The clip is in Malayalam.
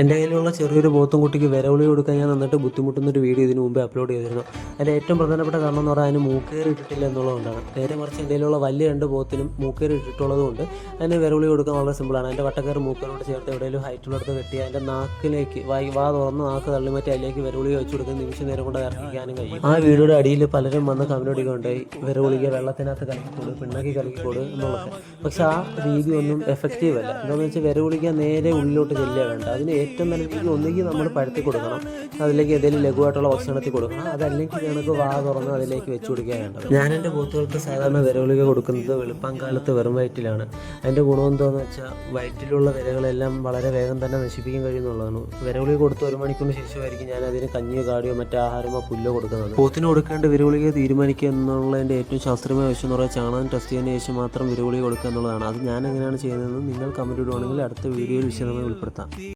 എൻ്റെ കയ്യിലുള്ള ചെറിയൊരു പോത്തും കുട്ടിക്ക് വിരവിളി കൊടുക്കാൻ ഞാൻ നന്നിട്ട് ബുദ്ധിമുട്ടുന്നൊരു വീഡിയോ ഇതിന് മുമ്പേ അപ്ലോഡ് ചെയ്തിരുന്നു. അതിൻ്റെ ഏറ്റവും പ്രധാനപ്പെട്ട കാരണം എന്ന് പറഞ്ഞാൽ അതിന് മൂക്കേറ് ഇട്ടിട്ടില്ല എന്നുള്ളതുകൊണ്ടാണ്. നേരെ മറിച്ച് എൻ്റെ കയ്യിലുള്ള വലിയ 2 പോത്തിനും മൂക്കേറ് ഇട്ടിട്ടുള്ളത് കൊണ്ട് അതിന് വിരവിളി കൊടുക്കാൻ വളരെ സിമ്പിളാണ്. അതിൻ്റെ വട്ടക്കയറ് മൂക്കറിനോട് ചേർത്ത് എവിടെയെങ്കിലും ഹൈറ്റുള്ളിടത്ത് കെട്ടി അതിൻ്റെ നാക്കിലേക്ക് വാ തുറന്ന് നാക്ക് തള്ളിമാറ്റി അതിലേക്ക് വിരവിളി വെച്ച് കൊടുക്കുന്ന നിമിഷം നേരം കൊണ്ട് ഇറക്കിക്കാനും കഴിയും. ആ വീഡിയോയുടെ അടിയിൽ പലരും വന്ന് കമന്റ് അടിക്കുന്നുണ്ടായി, വിരവിളിക്ക് വെള്ളത്തിനകത്ത് കലക്കിക്കൊടു, പിണ്ണാക്കി കലക്കിക്കൊടു എന്നുള്ളത്. പക്ഷെ ആ രീതി ഒന്നും എഫക്റ്റീവ് അല്ല. എന്താണെന്ന് വെച്ചാൽ വിരവിളിക്കാൻ നേരെ ഉള്ളിലോട്ട് ചെല്ലുക വേണ്ട. അതിന് ഏറ്റവും നല്ല രീതി ഒന്നുകിൽ നമ്മൾ പഴുത്തി കൊടുക്കണം, അതിലേക്ക് ഏതെങ്കിലും ലഘുവായിട്ടുള്ള ഭക്ഷണത്തിൽ കൊടുക്കണം, അതല്ലെങ്കിൽ ഞങ്ങൾക്ക് വാ തുറന്ന് അതിലേക്ക് വെച്ച് കൊടുക്കുക വേണ്ടത്. ഞാൻ എൻ്റെ പോത്തുകൾക്ക് സാധാരണ വിരവിളിക കൊടുക്കുന്നത് വെളുപ്പാങ്കാലത്ത് വെറും വയറ്റിലാണ്. അതിൻ്റെ ഗുണം എന്താണെന്ന് വെച്ചാൽ വയറ്റിലുള്ള വിരകളെല്ലാം വളരെ വേഗം തന്നെ നശിപ്പിക്കാൻ കഴിയുന്നുള്ളതാണ്. വിരവിളിക കൊടുത്ത് 1 മണിക്കൂറിന് ശേഷമായിരിക്കും ഞാൻ അതിന് കഞ്ഞിയോ കാടിയോ മറ്റു ആഹാരമോ പുല്ലോ കൊടുക്കുന്നത്. പോത്തിന് കൊടുക്കേണ്ട വിരവിളിക തീരുമാനിക്കുക എന്നുള്ളതിൻ്റെ ഏറ്റവും ശാസ്ത്രീയമായ വശം എന്ന് പറയുന്നത് ചാണകം ടെസ്റ്റ് ചെയ്തതിന് ശേഷം മാത്രം വിരവിളിക കൊടുക്കുക എന്നുള്ളതാണ്. അത് ഞാൻ എങ്ങനെയാണ് ചെയ്യുന്നതെന്ന് നിങ്ങൾ കമൻറ്റ് ഇടുവാണെങ്കിൽ അടുത്ത വീഡിയോയിൽ വിശദമായി ഉൾപ്പെടുത്താം.